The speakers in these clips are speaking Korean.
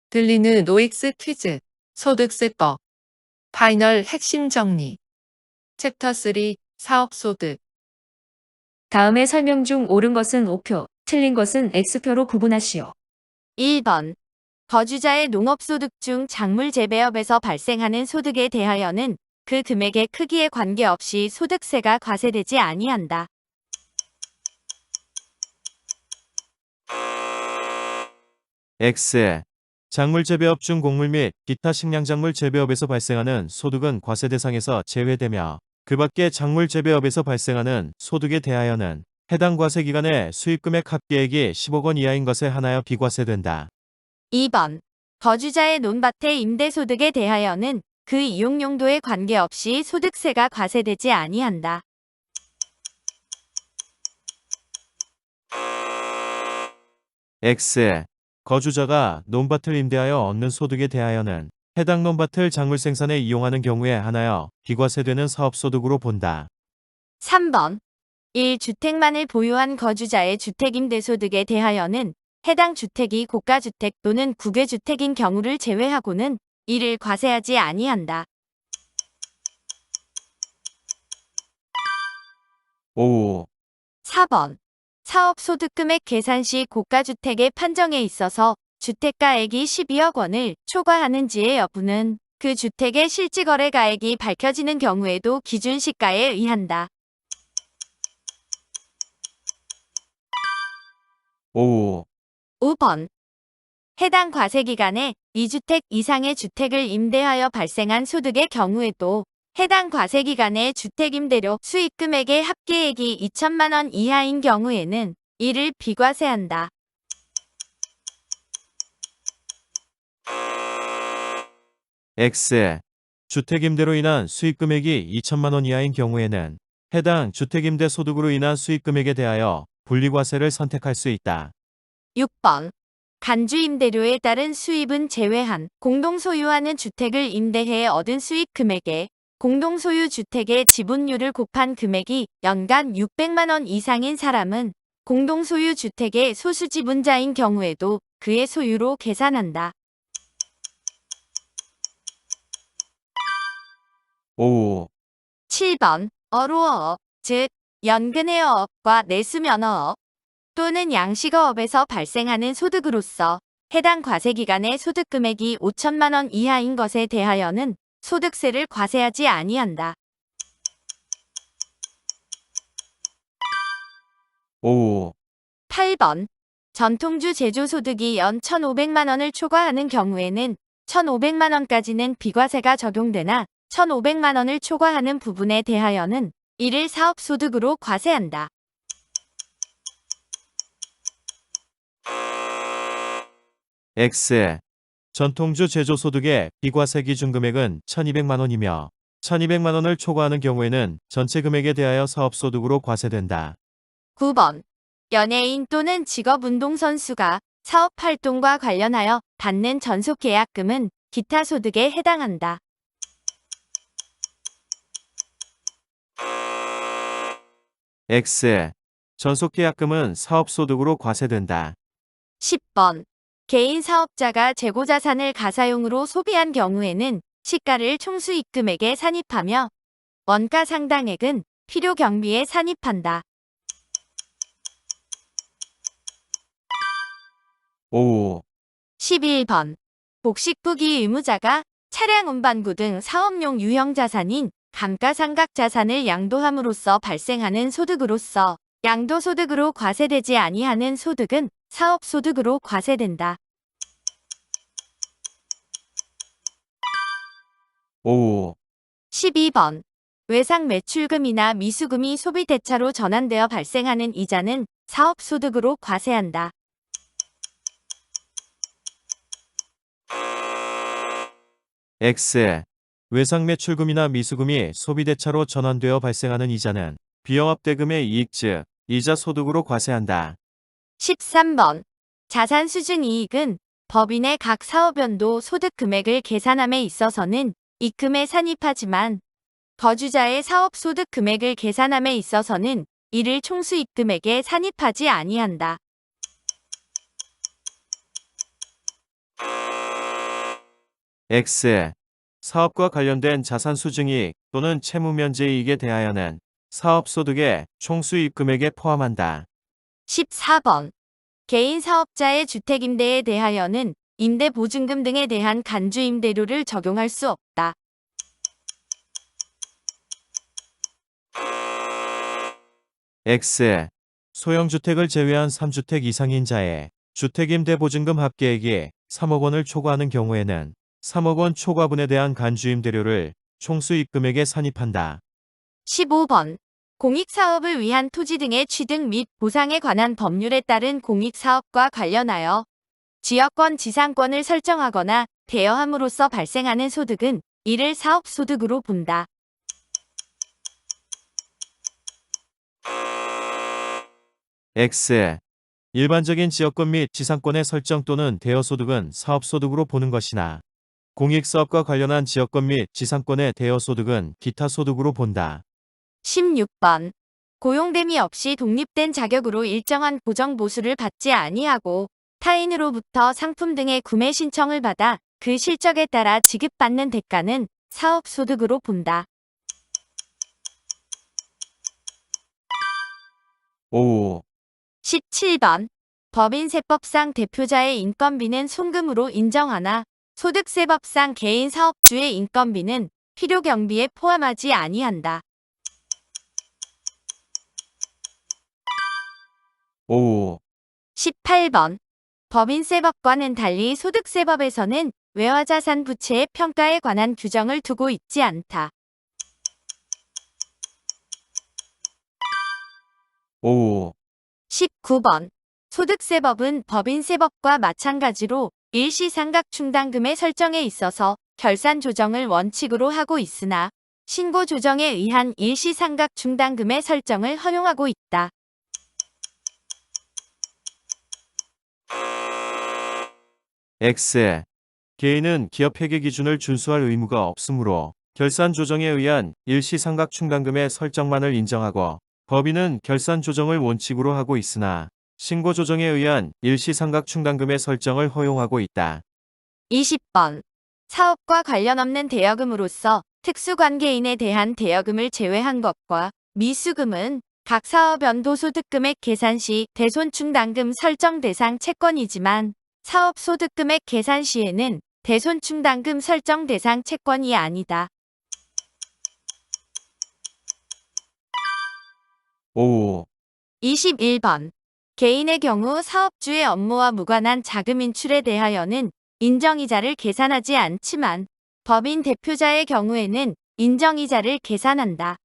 들리는 노익스 퀴즈, 소득세법, 파이널 핵심 정리, 챕터 3, 사업소득. 다음의 설명 중 옳은 것은 O표, 틀린 것은 X표로 구분하시오. 1번. 거주자의 농업소득 중 작물 재배업에서 발생하는 소득에 대하여는 그 금액의 크기에 관계없이 소득세가 과세되지 아니한다. X. 작물 재배업 중 곡물 및 기타 식량작물 재배업에서 발생하는 소득은 과세 대상에서 제외되며 그 밖의 작물 재배업에서 발생하는 소득에 대하여는 해당 과세 기간의 수입금액 합계액이 10억 원 이하인 것에 한하여 비과세된다. 2번. 거주자의 논밭의 임대소득에 대하여는 그 이용 용도에 관계없이 소득세가 과세되지 아니한다. X. 거주자가 논밭을 임대하여 얻는 소득에 대하여는 해당 논밭을 작물 생산에 이용하는 경우에 한하여 비과세되는 사업소득으로 본다. 3번. 1주택만을 보유한 거주자의 주택임대소득에 대하여는 해당 주택이 고가주택 또는 국외주택인 경우를 제외하고는 이를 과세하지 아니한다. 5. 4번. 사업소득금액 계산 시 고가주택의 판정에 있어서 주택가액이 12억 원을 초과하는지의 여부는 그 주택의 실지거래가액이 밝혀지는 경우에도 기준시가에 의한다. 5. 5번. 해당 과세기간에 2주택 이상의 주택을 임대하여 발생한 소득의 경우에도 해당 과세기간의 주택임대료 수익금액의 합계액이 2천만 원 이하인 경우에는 이를 비과세한다. X. 주택임대로 인한 수익금액이 2천만 원 이하인 경우에는 해당 주택임대 소득으로 인한 수익금액에 대하여 분리과세를 선택할 수 있다. 6번. 간주임대료에 따른 수입은 제외한 공동소유하는 주택을 임대해 얻은 수익 금액에 공동소유 주택의 지분율을 곱한 금액이 연간 600만 원 이상인 사람은 공동소유 주택의 소수지분자인 경우에도 그의 소유로 계산한다. 5. 7번. 어로어업, 즉 연근해어업과 내수면허업 또는 양식어업에서 발생하는 소득으로서 해당 과세기간의 소득금액이 5천만 원 이하인 것에 대하여는 소득세를 과세하지 아니한다. 5. 8번. 전통주 제조소득이 연 1,500만 원을 초과하는 경우에는 1,500만 원까지는 비과세가 적용되나 1,500만 원을 초과하는 부분에 대하여는 이를 사업소득으로 과세한다. X. 전통주 제조소득의 비과세 기준금액은 1,200만 원이며 1,200만 원을 초과하는 경우에는 전체 금액에 대하여 사업소득으로 과세된다. 9번. 연예인 또는 직업운동선수가 사업활동과 관련하여 받는 전속계약금은 기타 소득에 해당한다. X. 전속계약금은 사업소득으로 과세된다. 10번. 개인 사업자가 재고자산을 가사용으로 소비한 경우에는 시가를 총수익금액에 산입하며 원가 상당액은 필요경비에 산입한다. 5. 11번. 복식부기 의무자가 차량 운반구 등 사업용 유형자산인 감가상각자산을 양도함으로써 발생하는 소득으로서 양도소득으로 과세되지 아니하는 소득은 사업소득으로 과세된다. 5. 12번. 외상 매출금이나 미수금이 소비대차로 전환되어 발생하는 이자는 사업소득으로 과세한다. X. 외상매출금이나 미수금이 소비대차로 전환되어 발생하는 이자는 비영업대금의 이익 즉 이자 소득으로 과세한다. 13번. 자산수준이익은 법인의 각 사업연도 소득 금액을 계산함에 있어서는 입금에 산입하지만 거주자의 사업소득 금액을 계산함에 있어서는 이를 총수입금액에 산입하지 아니한다. X. 사업과 관련된 자산 수증이익 또는 채무면제이익에 대하여는 사업소득의 총수입 금액에 포함한다. 14번. 개인 사업자의 주택임대에 대하여는 임대보증금 등에 대한 간주임대료를 적용할 수 없다. X. 소형주택을 제외한 3주택 이상인자의 주택임대보증금 합계액이 3억 원을 초과하는 경우에는 3억 원 초과분에 대한 간주임대료를 총수입 금액에 산입한다. 15번. 공익사업을 위한 토지 등의 취득 및 보상에 관한 법률에 따른 공익사업과 관련하여 지역권 지상권을 설정하거나 대여함으로써 발생하는 소득은 이를 사업소득으로 본다. X. 일반적인 지역권 및 지상권의 설정 또는 대여소득은 사업소득으로 보는 것이나 공익사업과 관련한 지역권 및 지상권의 대여소득은 기타 소득으로 본다. 16번. 고용됨이 없이 독립된 자격으로 일정한 고정보수를 받지 아니하고 타인으로부터 상품 등의 구매 신청을 받아 그 실적에 따라 지급받는 대가는 사업소득으로 본다. 5. 17번. 법인세법상 대표자의 인건비는 송금으로 인정하나 소득세법상 개인 사업주의 인건비는 필요경비에 포함하지 아니한다. 5. 18번. 법인세법과는 달리 소득세법에서는 외화자산 부채의 평가에 관한 규정을 두고 있지 않다. 5. 19번. 소득세법은 법인세법과 마찬가지로 일시상각충당금의 설정에 있어서 결산 조정을 원칙으로 하고 있으나 신고 조정에 의한 일시상각충당금의 설정을 허용하고 있다. X. 개인은 기업 회계 기준을 준수할 의무가 없으므로 결산 조정에 의한 일시상각충당금의 설정만을 인정하고 법인은 결산 조정을 원칙으로 하고 있으나 신고 조정에 의한 일시상각충당금의 설정을 허용하고 있다. 20번. 사업과 관련 없는 대여금으로서 특수관계인에 대한 대여금을 제외한 것과 미수금은 각 사업 연도소득금액 계산 시 대손충당금 설정 대상 채권이지만 사업소득금액 계산 시에는 대손충당금 설정 대상 채권이 아니다. 5. 21번. 개인의 경우 사업주의 업무와 무관한 자금 인출에 대하여는 인정이자를 계산하지 않지만 법인 대표자의 경우에는 인정이자를 계산한다.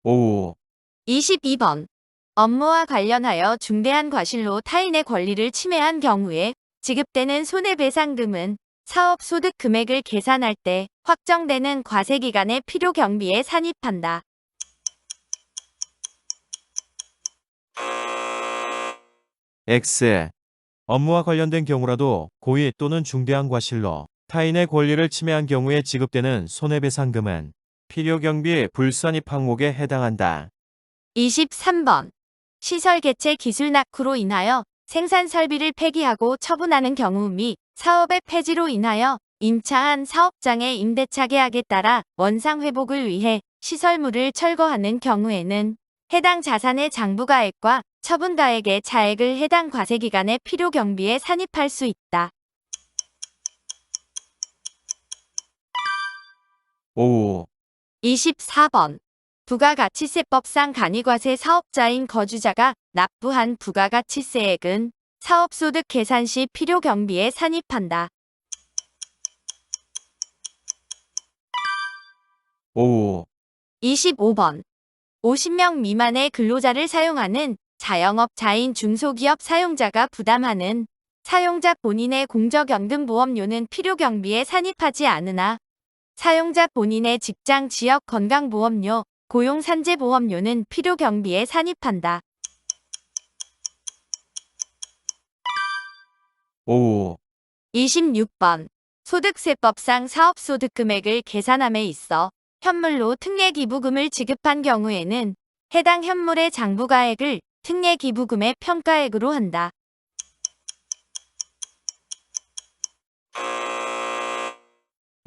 5. 22번. 업무와 관련하여 중대한 과실로 타인의 권리를 침해한 경우에 지급되는 손해배상금은 사업소득 금액을 계산할 때 확정되는 과세기간의 필요경비에 산입한다. X. 업무와 관련된 경우라도 고의 또는 중대한 과실로 타인의 권리를 침해한 경우에 지급되는 손해배상금은 필요경비 불산입 항목에 해당한다. 23번. 시설 개체 기술 낙후로 인하여 생산 설비를 폐기하고 처분하는 경우 및 사업의 폐지로 인하여 임차한 사업장의 임대차 계약에 따라 원상 회복을 위해 시설물을 철거하는 경우에는 해당 자산의 장부가액과 처분가액의 차액을 해당 과세기간의 필요경비에 산입할 수 있다. 5. 24번. 부가가치세법상 간이과세 사업자인 거주자가 납부한 부가가치세액은 사업소득 계산 시 필요경비에 산입한다. 5. 25번. 50명 미만의 근로자를 사용하는 자영업자인 중소기업 사용자가 부담하는 사용자 본인의 공적연금보험료는 필요경비에 산입하지 않으나 사용자 본인의 직장 지역 건강보험료, 고용산재보험료는 필요경비에 산입한다. 5. 26번. 소득세법상 사업소득 금액을 계산함에 있어 현물로 특례기부금을 지급한 경우에는 해당 현물의 장부가액을 특례기부금의 평가액으로 한다.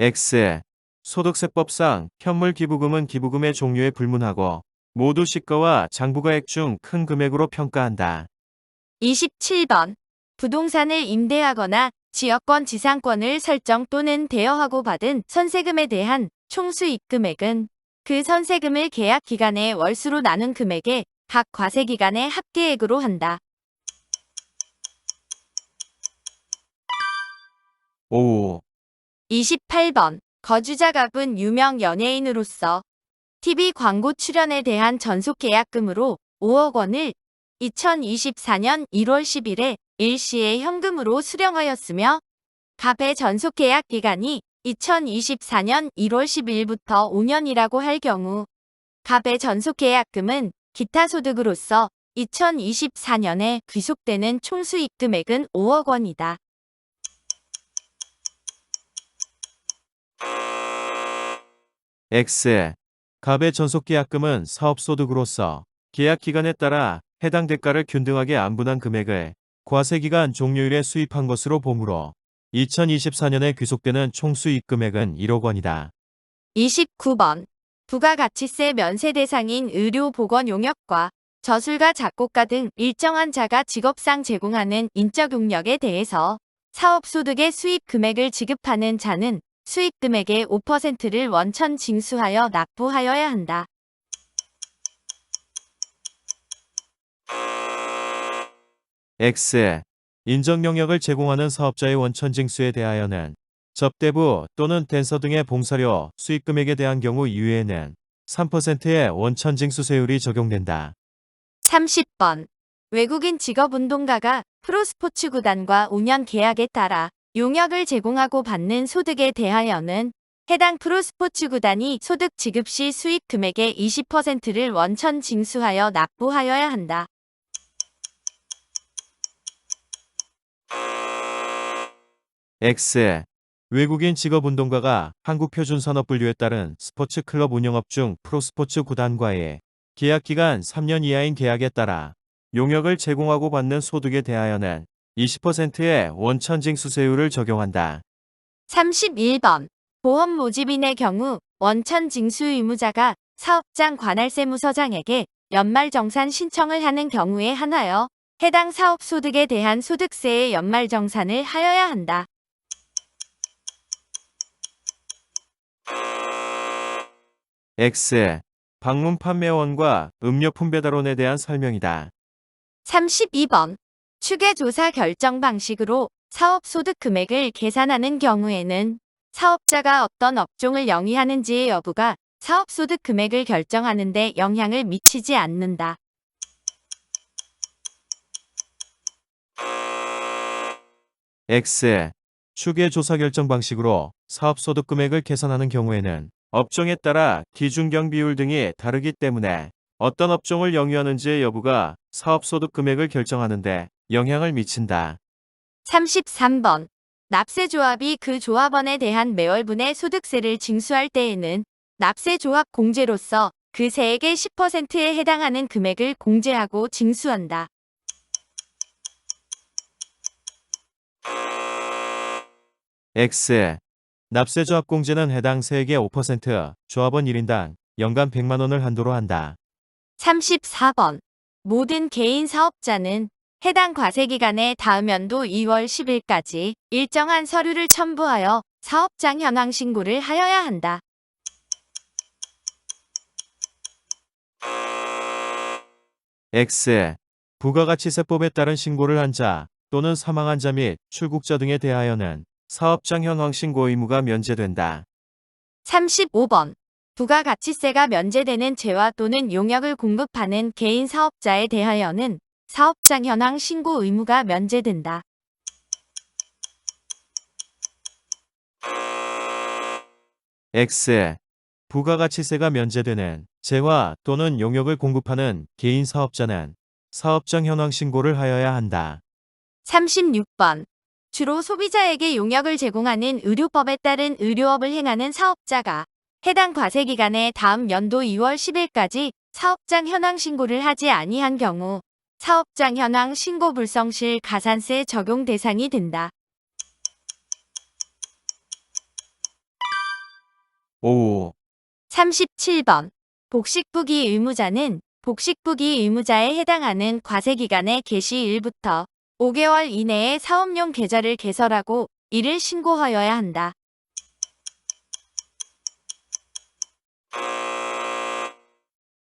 X. 소득세법상 현물 기부금은 기부금의 종류에 불문하고 모두 시가와 장부가액 중 큰 금액으로 평가한다. 27번. 부동산을 임대하거나 지역권 지상권을 설정 또는 대여하고 받은 선세금에 대한 총수익 금액은 그 선세금을 계약 기간의 월수로 나눈 금액에 각 과세 기간의 합계액으로 한다. 5. 28번. 거주자 갑은 유명 연예인으로서 TV 광고 출연에 대한 전속 계약금으로 5억 원을 2024년 1월 10일에 일시에 현금으로 수령하였으며 갑의 전속 계약 기간이 2024년 1월 10일부터 5년이라고 할 경우 갑의 전속 계약금은 기타 소득으로서 2024년에 귀속되는 총수익 금액은 5억 원이다. X. 갑의 전속계약금은 사업소득으로서 계약기간에 따라 해당 대가를 균등하게 안분한 금액을 과세기간 종료일에 수입한 것으로 보므로 2024년에 귀속되는 총수익 금액은 1억 원이다. 29번. 부가가치세 면세 대상인 의료 보건 용역과 저술가 작곡가 등 일정한 자가 직업상 제공하는 인적 용역에 대해서 사업소득의 수입 금액을 지급하는 자는 수입 금액의 5%를 원천 징수하여 납부하여야 한다. X. 인적 영역을 제공하는 사업자의 원천 징수에 대하여는 접대부 또는 댄서 등의 봉사료 수입 금액에 대한 경우 이외에는 3%의 원천 징수세율이 적용된다. 30번. 외국인 직업운동가가 프로스포츠 구단과 5년 계약에 따라 용역을 제공하고 받는 소득에 대하여는 해당 프로스포츠 구단이 소득 지급 시 수입 금액의 20%를 원천 징수하여 납부하여야 한다. X. 외국인 직업운동가가 한국표준산업분류에 따른 스포츠 클럽 운영업 중 프로스포츠 구단과의 계약기간 3년 이하인 계약에 따라 용역을 제공하고 받는 소득에 대하여는 20%의 원천징수세율을 적용한다. 31번. 보험 모집인의 경우 원천 징수 의무자가 사업장 관할세무서장에게 연말정산 신청을 하는 경우에 한하여 해당 사업 소득에 대한 소득세의 연말정산을 하여야 한다. X. 방문 판매원과 음료품 배달원에 대한 설명이다. 32번. 추계조사 결정 방식으로 사업 소득 금액을 계산하는 경우에는 사업자가 어떤 업종을 영위하는지의 여부가 사업 소득 금액을 결정하는 데 영향을 미치지 않는다. X. 추계조사 결정 방식으로 사업소득 금액을 계산하는 경우에는 업종에 따라 기준경 비율 등이 다르기 때문에 어떤 업종을 영위하는지의 여부가 사업소득 금액을 결정하는데 영향을 미친다. 33번. 납세조합이 그 조합원에 대한 매월분의 소득세를 징수할 때에는 납세조합 공제로서 그 세액의 10%에 해당하는 금액을 공제하고 징수한다. X. 납세조합 공제는 해당 세액의 5%, 조합원 1인당 연간 100만 원을 한도로 한다. 34번. 모든 개인 사업자는 해당 과세기간의 다음 연도 2월 10일까지 일정한 서류를 첨부하여 사업장 현황 신고를 하여야 한다. X. 부가가치세법에 따른 신고를 한 자 또는 사망한 자 및 출국자 등에 대하여는 사업장 현황 신고 의무가 면제된다. 35번. 부가가치세가 면제되는 재화 또는 용역을 공급하는 개인 사업자에 대하여는 사업장 현황 신고 의무가 면제된다. X. 부가가치세가 면제되는 재화 또는 용역을 공급하는 개인 사업자는 사업장 현황 신고를 하여야 한다. 36번. 주로 소비자에게 용역을 제공하는 의료법에 따른 의료업을 행하는 사업자가 해당 과세기간의 다음 연도 2월 10일까지 사업장 현황 신고를 하지 아니한 경우 사업장 현황 신고 불성 실 가산세 적용 대상이 된다. 오후 37번. 복식부기 의무자는 복식부기 의무자에 해당하는 과세기간의 개시일부터 5개월 이내에 사업용 계좌를 개설하고 이를 신고하여야 한다.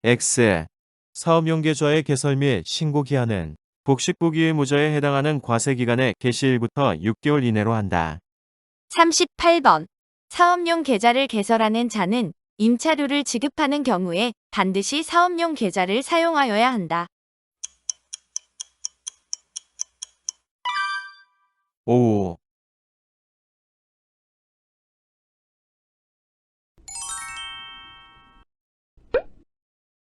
X. 사업용 계좌의 개설 및 신고 기한은 복식부기 의무자에 해당하는 과세기간의 개시일부터 6개월 이내로 한다. 38번. 사업용 계좌를 개설하는 자는 임차료를 지급하는 경우에 반드시 사업용 계좌를 사용하여야 한다. 오후